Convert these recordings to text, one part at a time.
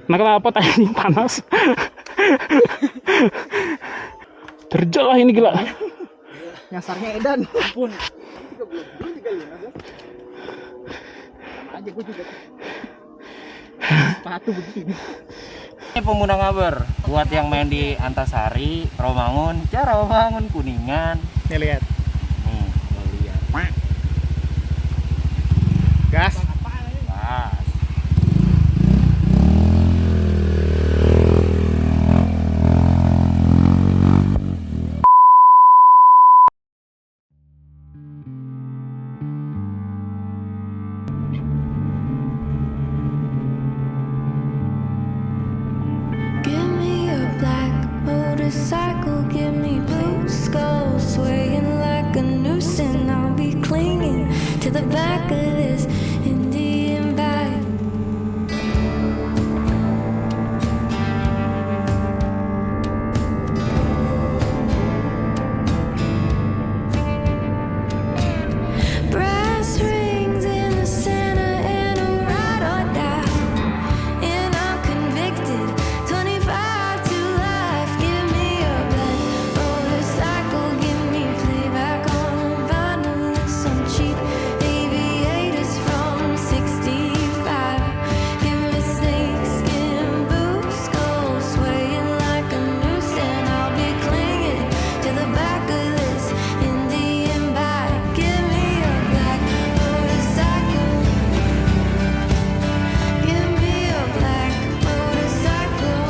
Nah kenapa tadi panas? Terjal lah ini gila. Nyasarnya edan. Ampun. Belum 35 aja gue juga. Sepatu begini. Ini Pemuda Ngabar buat yang main di Antasari, Rawamangun, Rawamangun, Kuningan. Nih lihat. Nih, lo lihat. Gas. Pas. Give me a black motorcycle, give me blue skulls, swaying like a noose, and I'll be clinging to the back of this Indian bag. Brass rings in the center and a ride or die, and I'm convicted. 25 to life. Give me a black motorcycle, give me playback on vinyl and some cheap aviators from 65. Give me snakeskin boots, skulls swaying like a noose, and I'll be clinging to the back of this Indian bike. Give me a black motorcycle. Give me a black motorcycle.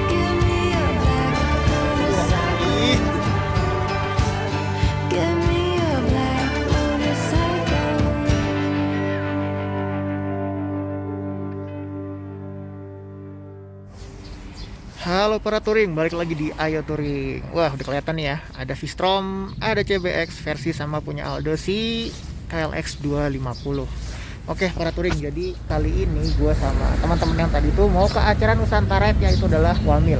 Give me a black motorcycle. Give me a black motorcycle. Halo para touring, balik lagi di Ayo Touring. Wah, udah kelihatan nih ya. Ada V-Strom, ada CBX versi sama punya Aldo si KLX 250. Oke para touring, jadi kali ini gue sama teman-teman yang tadi tuh mau ke acara Nusantara, yaitu adalah Wamil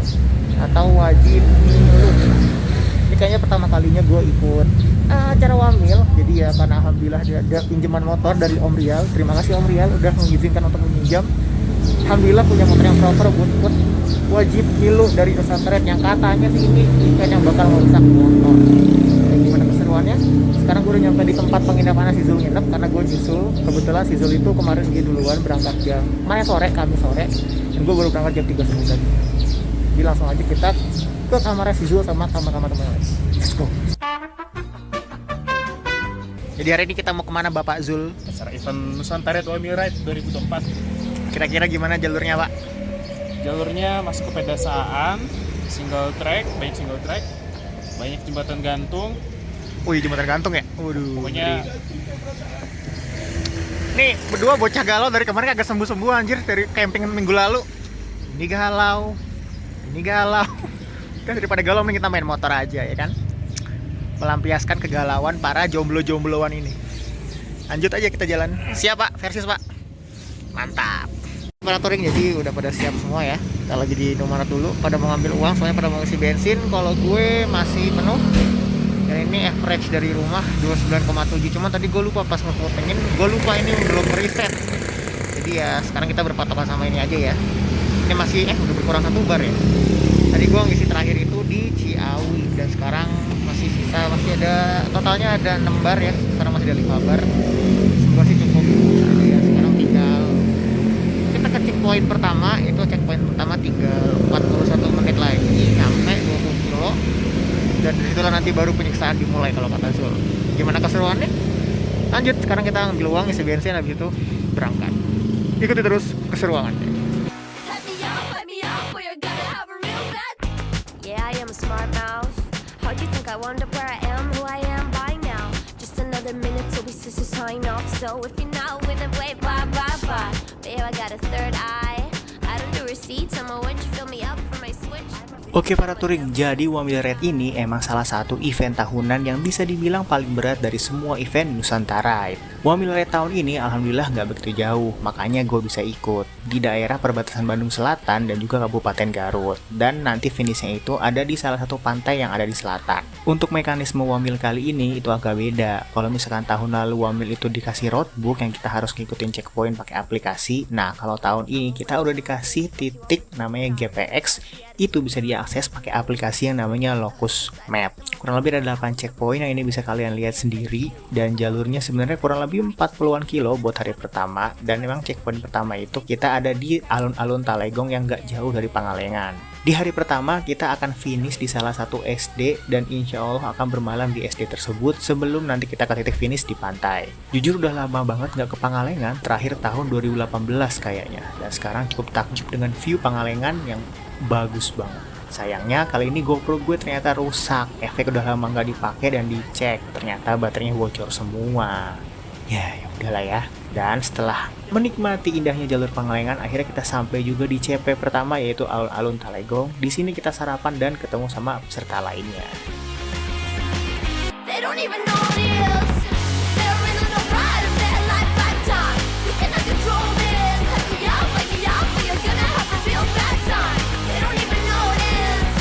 atau Wajib Milu. Ini kayaknya pertama kalinya gue ikut acara Wamil. Jadi ya karena alhamdulillah ada pinjaman motor dari Om Rial. Terima kasih Om Rial udah mengizinkan untuk meminjam. Alhamdulillah punya motor yang proper buat Wajib Milu dari Nusantara, yang katanya sih ini event yang bakal merusak motor. Jadi gimana keseruannya? Sekarang gue udah nyampe di tempat penginapan si Zul nginep, karena gue nyusul. Kebetulan si Zul itu kemarin dia duluan berangkat jam Kamis sore, dan gue baru berangkat jam 3 tadi. Jadi langsung aja kita ke kamarnya si Zul sama teman-teman lain. Let's go. Jadi hari ini kita mau kemana Bapak Zul? Acara event Nusantara Wamil Ride 2024. Kira-kira gimana jalurnya Pak? Jalurnya masuk ke pedesaan, single track, banyak jembatan gantung. Wih, jembatan gantung ya? Waduh. Pokoknya nih berdua bocah galau dari kemarin kagak sembuh-sembuh anjir, dari camping minggu lalu. Ini galau. Kan daripada galau mending kita main motor aja ya kan? Melampiaskan kegalauan para jomblo-jombloan ini. Lanjut aja kita jalan. Siap Pak, versus Pak. Mantap. Para touring jadi udah pada siap semua ya. Kita lagi di Indomaret dulu, pada mau ngambil uang soalnya pada mau ngisi bensin. Kalau gue masih penuh. Dan ini average dari rumah 29,7. Cuman tadi gue lupa pas ngepotengin, gue lupa ini belum reset. Jadi ya sekarang kita berpatokan sama ini aja ya. Ini masih udah berkurang 1 bar ya. Tadi gue ngisi terakhir itu di Ciawi, dan sekarang masih ada totalnya ada 6 bar ya. Sekarang masih ada 5 bar. Semoga sih cukup. Nah, ya sekarang tinggal kita ke checkpoint pertama. Itu checkpoint pertama tinggal 41 menit lagi sampai 20 kilo. Dan dari situlah nanti baru penyiksaan dimulai kalau kata Zul. Gimana keseruannya? Lanjut, sekarang kita ambil uang, isi bensin, habis itu berangkat. Ikuti terus keseruannya. Let me out, or you're gonna have a real bad. Yeah, I am a smart mouth. How do you think I wound up where I am, who I am by now? Just another minute till we sisters sign off. So if you're not with it, wait, bye. Babe, I got a third eye. I don't do receipts, I'ma watch you fill me up for my switch. Oke para touring, jadi Wamil Ride ini emang salah satu event tahunan yang bisa dibilang paling berat dari semua event Nusantara Ride. Wamil Ride tahun ini alhamdulillah nggak begitu jauh, makanya gue bisa ikut di daerah perbatasan Bandung Selatan dan juga Kabupaten Garut. Dan nanti finishnya itu ada di salah satu pantai yang ada di selatan. Untuk mekanisme Wamil kali ini itu agak beda. Kalau misalkan tahun lalu Wamil itu dikasih roadbook yang kita harus ngikutin checkpoint pakai aplikasi. Nah, kalau tahun ini kita udah dikasih titik namanya GPX, itu bisa diakses pakai aplikasi yang namanya Locus Map. Kurang lebih ada 8 checkpoint yang ini bisa kalian lihat sendiri, dan jalurnya sebenarnya kurang lebih 40-an kilo buat hari pertama. Dan memang checkpoint pertama itu kita ada di alun-alun Talegong yang gak jauh dari Pangalengan. Di hari pertama kita akan finish di salah satu SD dan insya Allah akan bermalam di SD tersebut sebelum nanti kita ke titik finish di pantai. Jujur udah lama banget nggak ke Pangalengan, terakhir tahun 2018 kayaknya. Dan sekarang cukup takjub dengan view Pangalengan yang bagus banget. Sayangnya kali ini GoPro gue ternyata rusak. Efek udah lama nggak dipakai dan dicek, ternyata baterainya bocor semua. Ya udahlah ya. Dan setelah menikmati indahnya jalur Pangalengan, akhirnya kita sampai juga di CP pertama, yaitu alun-alun Talegong. Di sini kita sarapan dan ketemu sama peserta lainnya. They don't even know what it is. They're in the ride of their lifetime. You cannot control this. Let me out, but you're gonna have a real bad time. They don't even know what it is.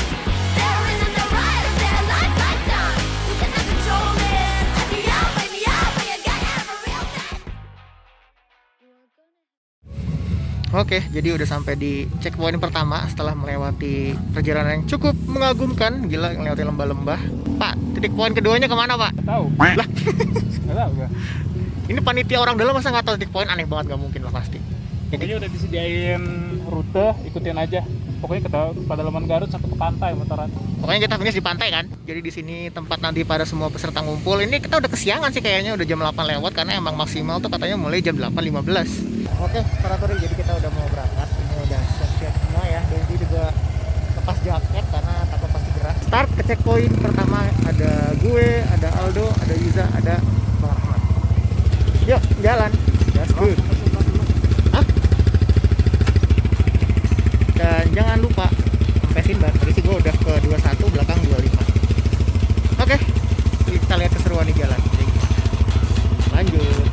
They're in the ride of their lifetime. You cannot control this. Let me out, but you're gonna have a real bad time. Oke, jadi udah sampai di checkpoint pertama setelah melewati perjalanan yang cukup mengagumkan. Gila, melewati lembah-lembah. Pak, titik poin keduanya kemana, Pak? Nggak tahu. Lah, Nggak tahu gua. ini panitia orang dalam masa nggak tahu titik poin? Aneh banget, nggak mungkin lah pasti. Pokoknya udah disediain rute, ikutin aja. Pokoknya kita pada Leman Garut sampai ke pantai motoran. Pokoknya kita finish di pantai kan. Jadi di sini tempat nanti pada semua peserta ngumpul. Ini kita udah kesiangan sih kayaknya, udah jam 8 lewat karena emang maksimal tuh katanya mulai jam 8.15. Oke, para touring, jadi kita udah mau berangkat. Ini udah siap-siap semua ya. Dan ini juga lepas jaket karena takut pasti gerah. Start ke checkpoint pertama, ada gue, ada Aldo, ada Yuza, ada Bang Rahmat. Yuk, jalan. That's good. Hah? Dan jangan lupa kempesin ban. Tadi sih gue udah ke 21, belakang 25. Oke, kita lihat keseruan di jalan. Lanjut.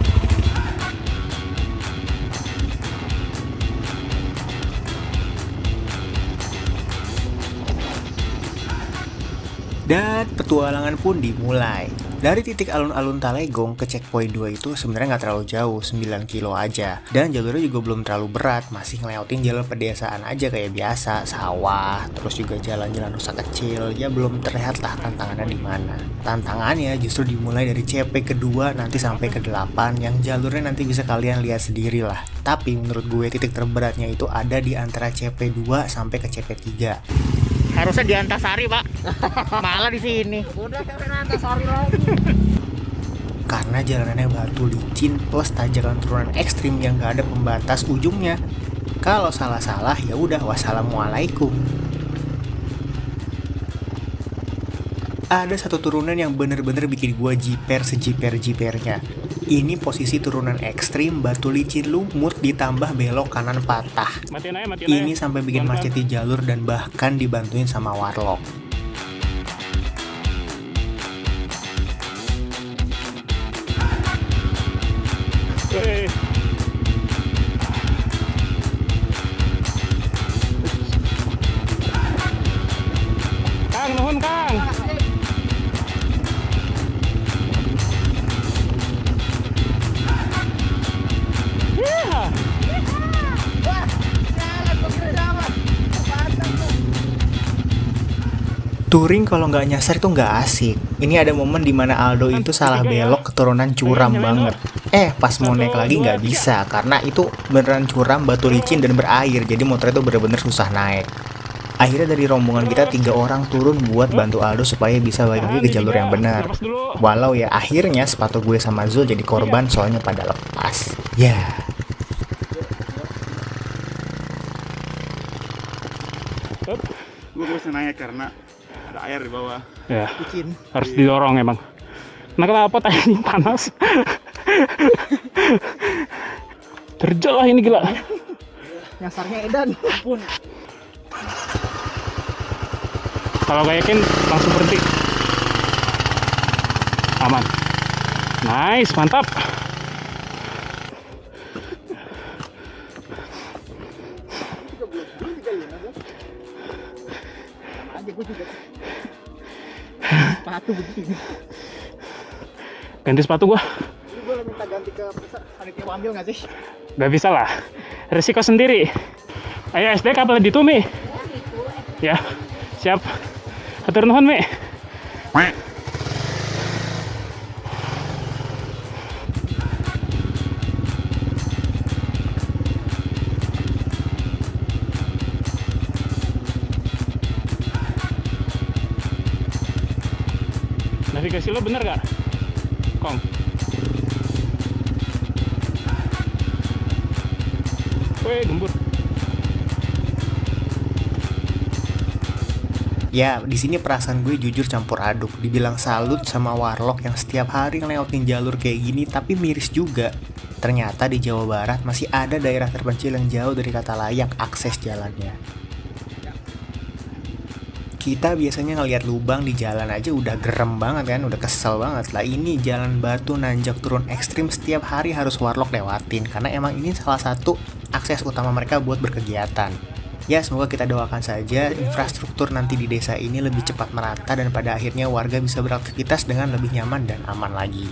Dan petualangan pun dimulai. Dari titik alun-alun Talegong ke checkpoint 2 itu sebenarnya nggak terlalu jauh, 9 kilo aja. Dan jalurnya juga belum terlalu berat, masih ngelewatin jalan pedesaan aja kayak biasa, sawah, terus juga jalan-jalan rusak kecil. Ya belum terlihat lah tantangannya di mana. Tantangannya justru dimulai dari CP kedua nanti sampai ke 8 yang jalurnya nanti bisa kalian lihat sendiri lah. Tapi menurut gue titik terberatnya itu ada di antara CP 2 sampai ke CP 3. Harusnya di Antasari, Pak. Malah di sini. Udah karena Antasari lagi. Karena jalanannya batu licin plus tanjakan turunan ekstrim yang gak ada pembatas ujungnya. Kalau salah-salah ya udah wassalamualaikum. Ada satu turunan yang bener-bener bikin gua jiper sejiper-jipernya. Ini posisi turunan ekstrim, batu licin lumut ditambah belok kanan patah. Matiin aja. Ini sampai bikin macet di jalur dan bahkan dibantuin sama warlock. Weh. Kang, nuhun Kang. Touring kalau nggak nyasar itu nggak asik. Ini ada momen dimana Aldo itu salah belok keturunan curam banget. Pas mau naik lagi nggak bisa karena itu beneran curam, batu licin dan berair. Jadi motor itu bener-bener susah naik. Akhirnya dari rombongan kita 3 orang turun buat bantu Aldo supaya bisa balik lagi ke jalur yang benar. Walau ya akhirnya sepatu gue sama Zul jadi korban soalnya pada lepas. Ya. Gue bisa naik karena ada air di bawah. Ya, harus didorong emang. Nah kenapa tadi panas? Terjal lah ini gila. Nyasarnya edan. Ampun. Kalau gak yakin langsung berhenti. Aman. Nice, mantap. sepatu begini. Ganti sepatu gua. Ini gue minta ganti ke panitia Wamil nggak sih? Gak bisa lah. Resiko sendiri. Ayo SD kapal di Tumi. Ya, siap. Hatur nuhun, Mi. Navigasi lo bener gak? Kong. Wih, gembur. Ya, di sini perasaan gue jujur campur aduk. Dibilang salut sama Warlock yang setiap hari ngelewatin jalur kayak gini, tapi miris juga. Ternyata di Jawa Barat masih ada daerah terpencil yang jauh dari kata layak akses jalannya. Kita biasanya ngelihat lubang di jalan aja udah gerem banget kan, udah kesel banget. Lah ini jalan batu nanjak turun ekstrim setiap hari harus Warlock lewatin, karena emang ini salah satu akses utama mereka buat berkegiatan. Ya, semoga kita doakan saja infrastruktur nanti di desa ini lebih cepat merata dan pada akhirnya warga bisa beraktivitas dengan lebih nyaman dan aman lagi.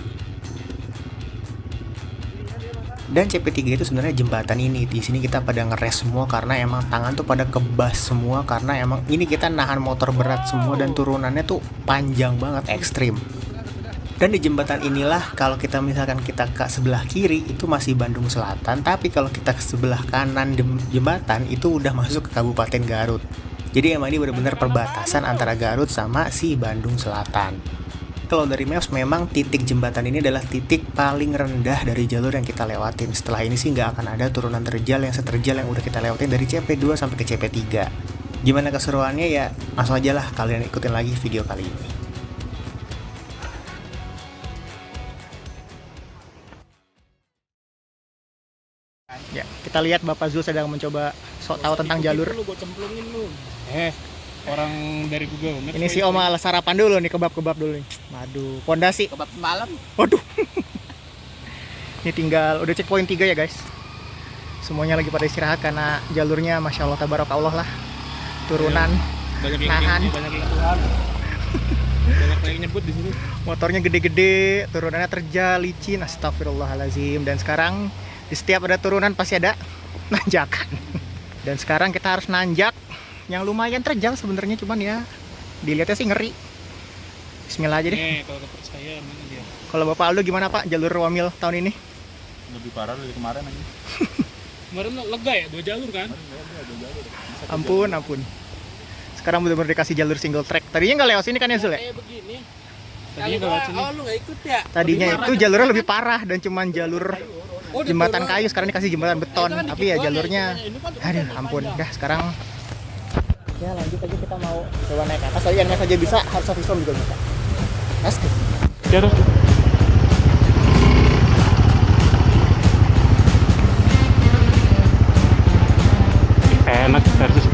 Dan CP3 itu sebenarnya jembatan ini. Di sini kita pada ngeres semua karena emang tangan tuh pada kebas semua karena emang ini kita nahan motor berat semua dan turunannya tuh panjang banget, ekstrim. Dan di jembatan inilah kalau kita misalkan kita ke sebelah kiri itu masih Bandung Selatan, tapi kalau kita ke sebelah kanan jembatan itu udah masuk ke Kabupaten Garut. Jadi emang ini benar-benar perbatasan antara Garut sama si Bandung Selatan. Kalau dari Maps memang titik jembatan ini adalah titik paling rendah dari jalur yang kita lewatin. Setelah ini sih nggak akan ada turunan terjal yang seterjal yang udah kita lewatin dari CP2 sampai ke CP3. Gimana keseruannya ya langsung aja lah kalian ikutin lagi video kali ini. Ya, kita lihat Bapak Zul sedang mencoba sok tahu tentang jalur. Gua cemplungin lu. Orang dari Google Maps. Ini si Om ala sarapan dulu nih, kebab-kebab dulu nih. Waduh, pondasi. Kebab semalam. Waduh. Ini tinggal udah checkpoint 3 ya guys. Semuanya lagi pada istirahat karena jalurnya Masya Allah tabarakallah lah. Turunan, Banyak nahan. banyak yang Tuhan. Banyak yang nyebut di sini. Motornya gede-gede, turunannya terjal, licin, astagfirullahalazim. Dan sekarang di setiap ada turunan pasti ada nanjakan. Dan sekarang kita harus nanjak yang lumayan terjal sebenarnya, cuman ya dilihatnya sih ngeri. Bismillah aja deh. Kalau percaya emang dia. Kalau Bapak Aldo gimana Pak jalur Wamil tahun ini? Lebih parah dari kemarin aja. Kemarin lega ya, 2 jalur kan? Ampun. Sekarang benar-benar dikasih jalur single track. Tadinya nggak lewat sini kan ya Zul ya? Kayak begini. Tadinya nggak lewat sini. Oh, lu nggak ikut ya? Tadinya itu jalurnya lebih parah dan cuman jalur jembatan kayu, sekarang dikasih jembatan beton. Tapi ya jalurnya, aduh ampun. Dah sekarang ya lanjut aja, kita mau coba naik ke atas. Tadi naik aja bisa, harus Visom juga bisa. Let's go. Terus. Enak versus.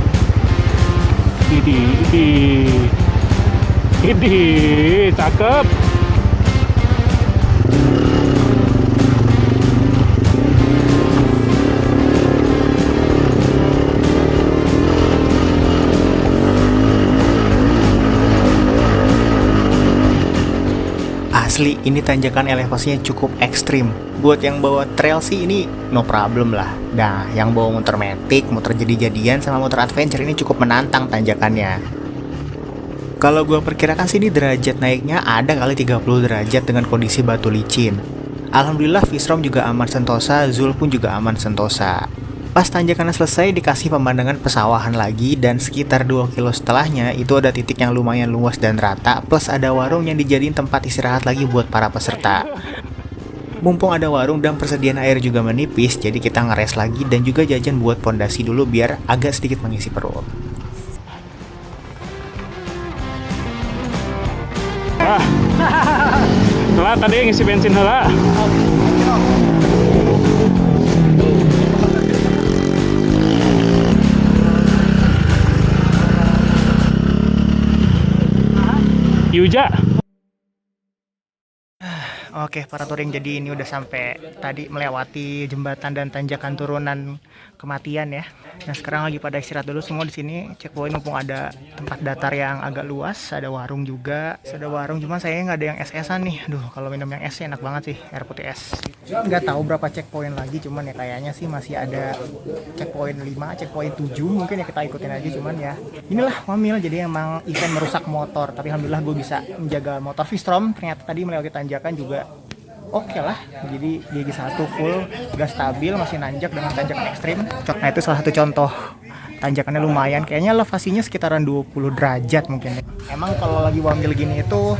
Idi, cakep. Asli, ini tanjakan elevasinya cukup ekstrim. Buat yang bawa trail sih ini no problem lah. Nah, yang bawa motor matic, motor jadi-jadian, sama motor adventure ini cukup menantang tanjakannya. Kalau gue perkirakan sih ini derajat naiknya ada kali 30 derajat dengan kondisi batu licin. Alhamdulillah Visrom juga aman sentosa, Zul pun juga aman sentosa. Pas tanjakannya selesai dikasih pemandangan pesawahan lagi dan sekitar 2 kilo setelahnya itu ada titik yang lumayan luas dan rata plus ada warung yang dijadiin tempat istirahat lagi buat para peserta. Mumpung ada warung dan persediaan air juga menipis, jadi kita ngeres lagi dan juga jajan buat pondasi dulu biar agak sedikit mengisi perut. Lah tadi ngisi bensin heula. Yuja. Oke, para touring, jadi ini udah sampai tadi melewati jembatan dan tanjakan turunan kematian ya. Nah sekarang lagi pada istirahat dulu semua di sini. Checkpoint mumpung ada tempat datar yang agak luas, ada warung juga. Ada warung cuman saya nggak ada yang es-esan nih. Aduh kalau minum yang es enak banget sih, air putih es. Nggak tahu berapa checkpoint lagi, cuman ya kayaknya sih masih ada checkpoint 5, checkpoint 7 mungkin ya, kita ikutin aja. Cuman ya inilah Wamil, jadi emang event merusak motor. Tapi alhamdulillah gue bisa menjaga motor V-Strom. Ternyata tadi melewati tanjakan juga oke lah, jadi gigi 1 full, gas stabil, masih nanjak dengan tanjakan ekstrim. Nah itu salah satu contoh tanjakannya lumayan, kayaknya elevasinya sekitaran 20 derajat mungkin. Emang kalau lagi Wamil gini itu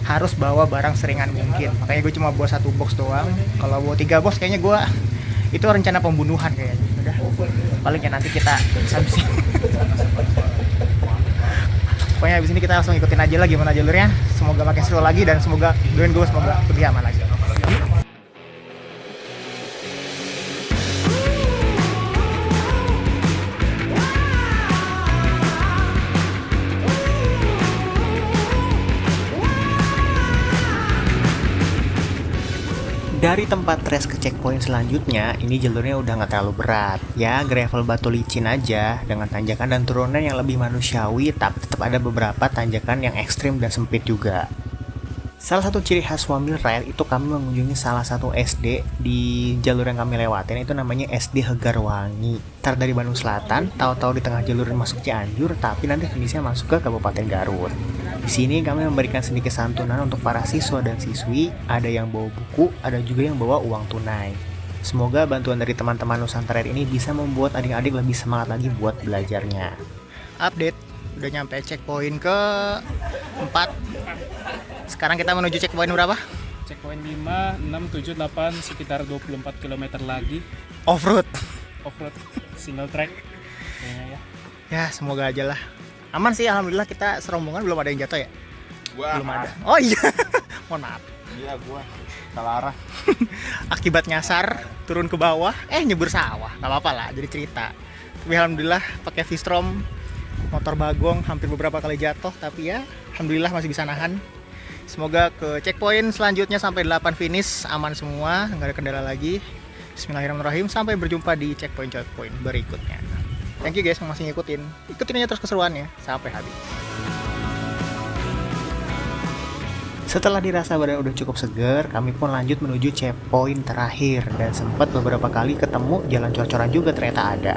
harus bawa barang seringan mungkin, makanya gue cuma bawa 1 box doang. Kalau bawa 3 box kayaknya gue itu rencana pembunuhan kayaknya. Udah, palingnya nanti kita habis ini. Pokoknya abis ini kita langsung ikutin aja lah gimana jalurnya. Semoga makin seru lagi dan semoga doain gue semoga lebih aman lagi. Dari tempat race ke checkpoint selanjutnya, ini jalurnya udah nggak terlalu berat. Ya, gravel batu licin aja, dengan tanjakan dan turunan yang lebih manusiawi, tapi tetap ada beberapa tanjakan yang ekstrim dan sempit juga. Salah satu ciri khas Wamil Rail itu kami mengunjungi salah satu SD di jalur yang kami lewatin, itu namanya SD Hegarwangi. Ntar dari Bandung Selatan, tahu-tahu di tengah jalur masuk Cianjur, tapi nanti finishnya masuk ke Kabupaten Garut. Di sini kami memberikan sedikit santunan untuk para siswa dan siswi, ada yang bawa buku, ada juga yang bawa uang tunai. Semoga bantuan dari teman-teman Nusantara ini bisa membuat adik-adik lebih semangat lagi buat belajarnya. Update, udah nyampe checkpoint ke 4. Sekarang kita menuju checkpoint berapa? Checkpoint 5, 6, 7, 8, sekitar 24 km lagi. Off-road. Off-road, single track. Kayaknya ya. Ya semoga aja lah. Aman sih alhamdulillah, kita serombongan belum ada yang jatuh ya? Belum ada. Maaf. Oh iya. Mohon maaf. Iya gua salah arah. Akibat nyasar, turun ke bawah, nyebur sawah. Gak apa-apa lah, jadi cerita. Tapi alhamdulillah pakai V-Strom, motor bagong, hampir beberapa kali jatuh. Tapi ya alhamdulillah masih bisa nahan. Semoga ke checkpoint selanjutnya sampai 8 finish aman semua, nggak ada kendala lagi. Bismillahirrahmanirrahim, sampai berjumpa di checkpoint berikutnya. Thank you guys yang masih ngikutin. Ikutin aja terus keseruannya sampai habis. Setelah dirasa badan udah cukup seger, kami pun lanjut menuju checkpoint terakhir. Dan sempat beberapa kali ketemu jalan cor-coran juga ternyata ada.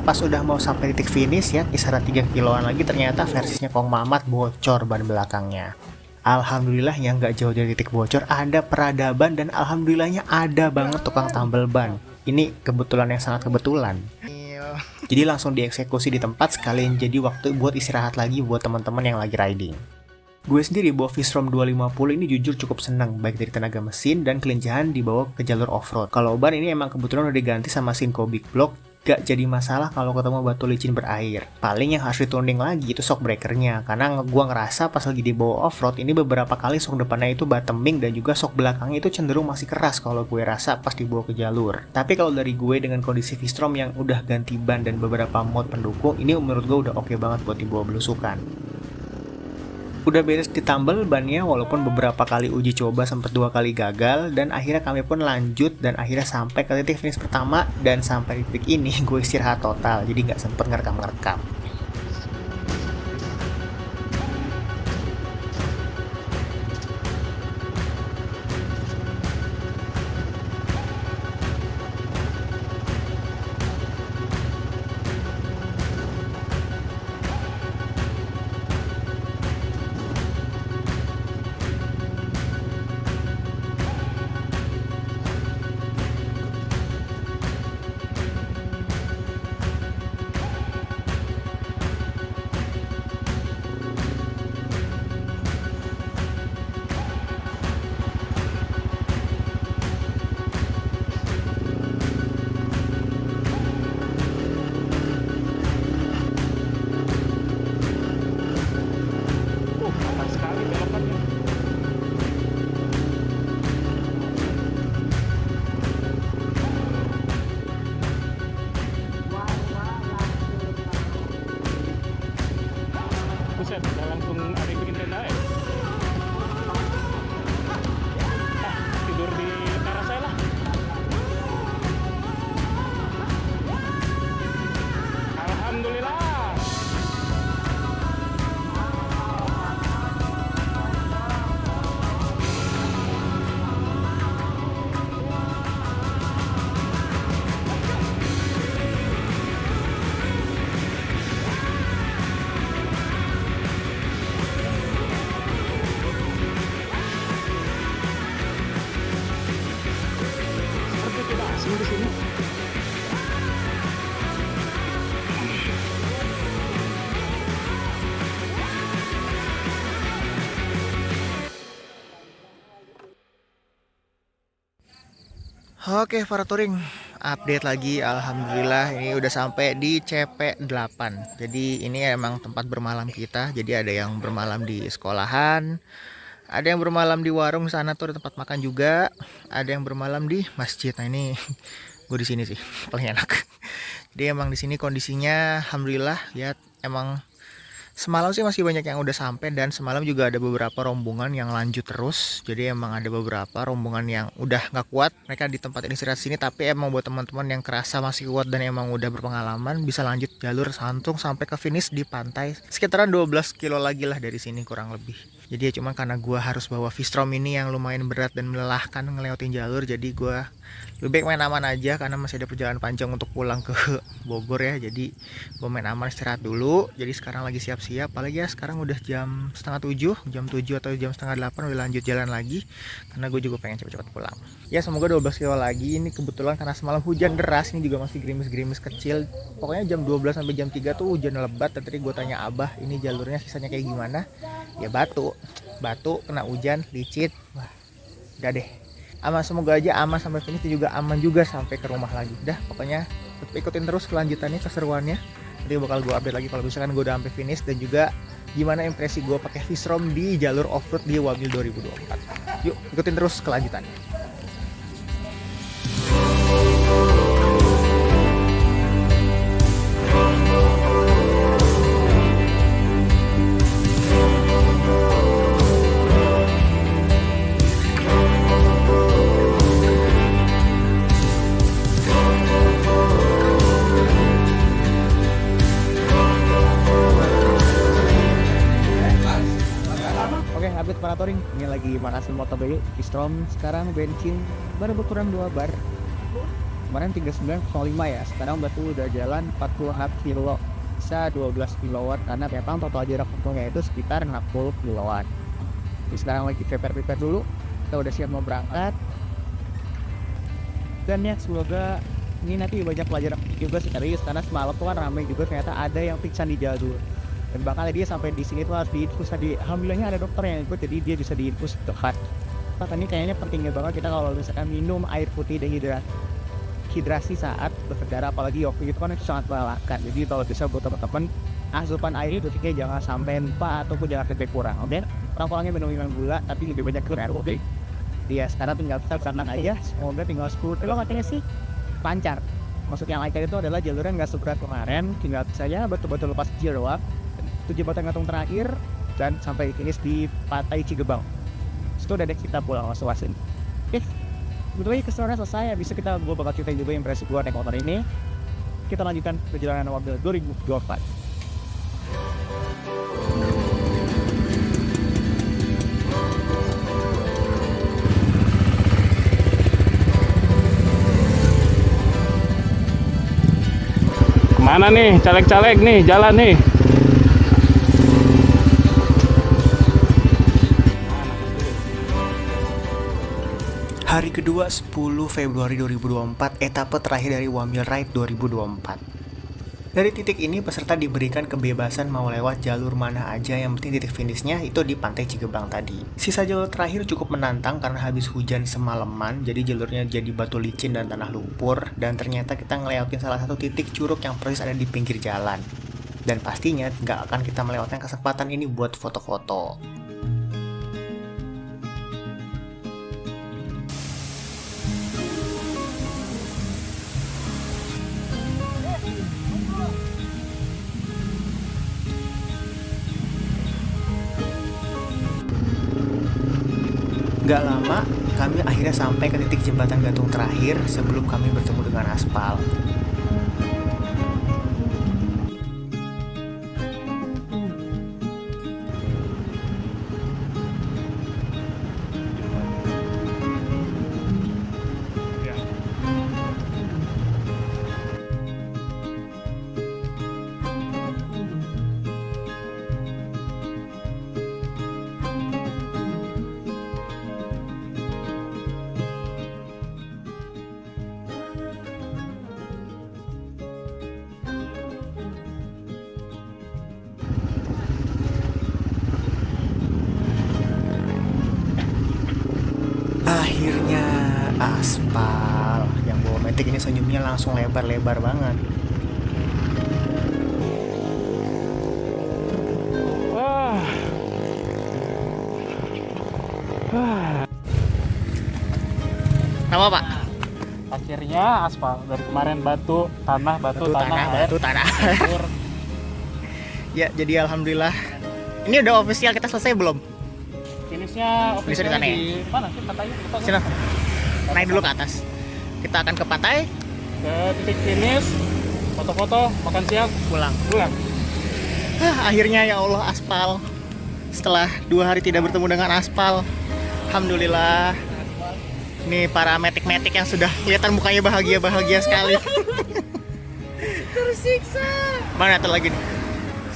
Pas udah mau sampai titik finish ya, kisaran 3 kiloan lagi, ternyata versinya Kong Mamat bocor ban belakangnya. Alhamdulillah yang gak jauh dari titik bocor ada peradaban, dan alhamdulillahnya ada banget tukang tambal ban. Ini kebetulan yang sangat kebetulan. Jadi langsung dieksekusi di tempat, sekalian jadi waktu buat istirahat lagi buat teman-teman yang lagi riding. Gue sendiri bawa V-Strom 250 ini jujur cukup seneng, baik dari tenaga mesin dan kelincahan dibawa ke jalur off-road. Kalau ban ini emang kebetulan udah diganti sama Sinco Big Block, gak jadi masalah kalau ketemu batu licin berair. Paling yang harus dituning lagi itu shock breakernya, karena gua ngerasa pas lagi dibawa off-road ini beberapa kali shock depannya itu bottoming, dan juga shock belakangnya itu cenderung masih keras kalau gue rasa pas dibawa ke jalur. Tapi kalau dari gue dengan kondisi V-Strom yang udah ganti ban dan beberapa mod pendukung, ini menurut gue udah oke banget buat dibawa belusukan. Udah beres ditambal bannya, walaupun beberapa kali uji coba sempat 2 kali gagal, dan akhirnya kami pun lanjut dan akhirnya sampai ke titik finish pertama. Dan sampai di titik ini gue istirahat total, jadi nggak sempet ngerekam-ngerekam. Oke, para touring, update lagi. Alhamdulillah ini udah sampai di CP8. Jadi ini emang tempat bermalam kita. Jadi ada yang bermalam di sekolahan, ada yang bermalam di warung sana tuh, ada tempat makan juga, ada yang bermalam di masjid. Nah ini gue di sini sih paling enak. Jadi emang di sini kondisinya alhamdulillah ya, emang semalam sih masih banyak yang udah sampai, dan semalam juga ada beberapa rombongan yang lanjut terus. Jadi emang ada beberapa rombongan yang udah nggak kuat, mereka di tempat ini istirahat sini. Tapi emang buat teman-teman yang kerasa masih kuat dan emang udah berpengalaman, bisa lanjut jalur Santung sampai ke finish di pantai sekitaran 12 kilo lagi lah dari sini kurang lebih. Jadi ya cuman karena gua harus bawa Vistrom ini yang lumayan berat dan melelahkan ngelewatin jalur, jadi gua lebih baik main aman aja karena masih ada perjalanan panjang untuk pulang ke Bogor ya. Jadi gue main aman, istirahat dulu. Jadi sekarang lagi siap-siap, apalagi ya sekarang udah jam setengah 7, jam 7 atau jam setengah 8 udah lanjut jalan lagi, karena gue juga pengen cepet-cepet pulang ya. Semoga 12 kilo lagi. Ini kebetulan karena semalam hujan deras, ini juga masih gerimis-gerimis kecil. Pokoknya jam 12 sampai jam 3 tuh hujan lebat. Dan tadi gue tanya Abah ini jalurnya sisanya kayak gimana, ya batu kena hujan licin. Wah udah deh aman, semoga aja aman sampai finish, juga aman juga sampai ke rumah lagi. Dah pokoknya tetap ikutin terus kelanjutannya, keseruannya. Nanti bakal gue update lagi kalau misalkan gue udah sampai finish, dan juga gimana impresi gue pakai Vistrom di jalur off-road di Wamil 2024. Yuk ikutin terus kelanjutannya. Update para touring, ini lagi manasin motor dulu. Vistrom sekarang bensin baru berkurang 2 bar. Kemarin 39,5 ya, sekarang batu udah jalan 40 kilo, bisa 12 kilowatt, karena memang total jarak tempuhnya itu sekitar 60 kilowatt. Jadi sekarang lagi prepare dulu, kita udah siap mau berangkat. Dan ya semoga ini nanti banyak pelajaran juga serius, karena semalam tuh kan ramai juga, ternyata ada yang pingsan di jalur. Dan bahkan dia sampai di sini tuh harus diinfus tadi. Alhamdulillahnya ada dokter yang ikut, jadi dia bisa diinfus tepat. Ini kayaknya pentingnya banget kita kalau misalkan minum air putih dan hidrasi saat berkendara, apalagi waktu itu kan itu sangat melelahkan. Jadi kalau bisa buat teman-teman, asupan air detiknya jangan sampai lupa ataupun jangan sampai kurang. Oke, orang-orangnya minum gula tapi lebih banyak air. Oke, dia sekarang tinggal kita tenang aja. Semoga tinggal 10 kilo katanya sih lancar. Maksud yang lancar itu adalah jalurnya nggak seberat kemarin, tinggal saja betul-betul lepas jeroak. Itu jembatan gantung terakhir dan sampai finish di Pantai Cigebang. Itu udah deh kita pulang masing-masing. Oke, betulnya keseruannya selesai. Bisa kita gue bakal ceritain juga impresi gue naik motor ini. Kita lanjutkan perjalanan Wamil 2024. Kemana nih caleg-caleg nih jalan nih? Hari kedua 10 Februari 2024, etape terakhir dari Wamil Ride 2024. Dari titik ini peserta diberikan kebebasan mau lewat jalur mana aja, yang penting titik finishnya itu di Pantai Cigebang tadi. Sisa jalur terakhir cukup menantang karena habis hujan semalaman, jadi jalurnya jadi batu licin dan tanah lumpur, dan ternyata kita ngelewatin salah satu titik curug yang persis ada di pinggir jalan. Dan pastinya nggak akan kita melewatkan kesempatan ini buat foto-foto. Gak lama, kami akhirnya sampai ke titik jembatan gantung terakhir sebelum kami bertemu dengan aspal. Akhirnya aspal. Matic ini senyumnya langsung lebar-lebar banget. Wah. Wah. Nama Pak? Akhirnya aspal dari kemarin batu, tanah, air, batu, tanah. lumpur. Ya, jadi alhamdulillah. Ini udah official kita selesai belum? Finishnya Finishnya di sana ya? di mana sih katanya? Lupa gua. Sini. Naik dulu ke atas. Kita akan ke pantai, Ke titik finish, foto-foto, makan siang, pulang. pulang. Akhirnya ya Allah aspal. Setelah 2 hari tidak bertemu dengan aspal, alhamdulillah. Ini para metik-metik yang sudah kelihatan mukanya bahagia-bahagia sekali. Tersiksa. Mana tuh lagi nih?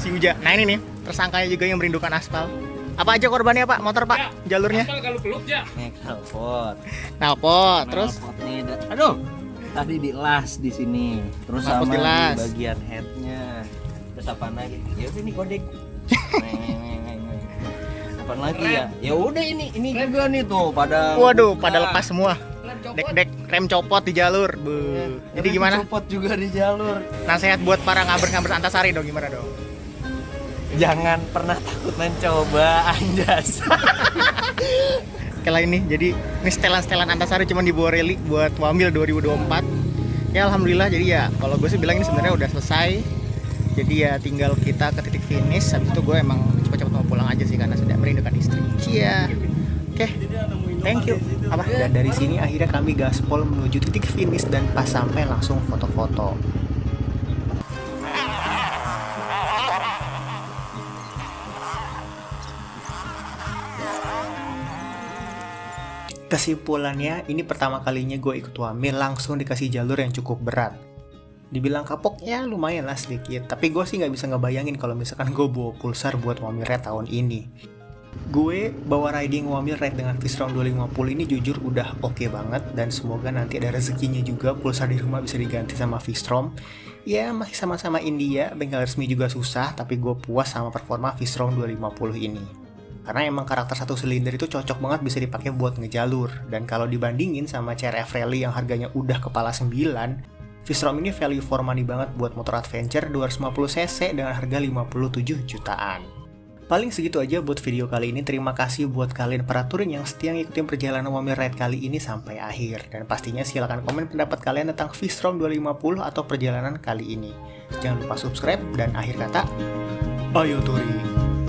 Si Uja. Nah ini nih, tersangkanya juga yang merindukan aspal. Apa aja korbannya Pak? Motor Pak? Jalurnya? Aspal kalau peluk ya. Knalpot. Knalpot, terus? Knalpotnya aduh. Tadi dilas di sini. Terus Knalpot sama dilas. di bagian headnya. Terus apa lagi? Ya udah ini kodek. Apa lagi ya? Ya udah ini juga nih tuh pada. Waduh, buka. pada lepas semua. Dek-dek rem copot di jalur. Bu. Jadi gimana? Copot juga di jalur. Nasihat buat para ngabers-ngabers Antasari dong, gimana dong? Jangan pernah takut mencoba, anjas. Oke lah ini, jadi ini setelan-setelan Antasari cuma di Boreli buat Wamil 2024. Ya alhamdulillah, jadi ya kalau gue sih bilang ini sebenarnya udah selesai. Jadi ya tinggal kita ke titik finish. Habis itu gue emang cepet-cepet mau pulang aja sih karena sudah merindukan istri. Cia. Oke, thank you. Apa? Dan dari sini akhirnya kami gaspol menuju titik finish dan pas sampai langsung foto-foto. Kesimpulannya, ini pertama kalinya gue ikut Wamil langsung dikasih jalur yang cukup berat. Dibilang kapok ya lumayan lah sedikit, tapi gue sih nggak bisa ngebayangin kalau misalkan gue bawa pulsar buat Wamil Red tahun ini. Gue bawa riding Wamil Red dengan Vistrom 250 ini jujur udah oke banget, dan semoga nanti ada rezekinya juga pulsar di rumah bisa diganti sama Vistrom. Ya masih sama-sama India, bengkel resmi juga susah, tapi gue puas sama performa Vistrom 250 ini. Karena emang karakter satu silinder itu cocok banget bisa dipakai buat ngejalur. Dan kalau dibandingin sama CRF Rally yang harganya udah kepala 9, Vistrom ini value for money banget buat motor adventure 250cc dengan harga 57 jutaan. Paling segitu aja buat video kali ini. Terima kasih buat kalian para touring yang setia ngikutin perjalanan Wamil Ride kali ini sampai akhir. Dan pastinya silahkan komen pendapat kalian tentang Vistrom 250 atau perjalanan kali ini. Jangan lupa subscribe dan akhir kata, ayo touring!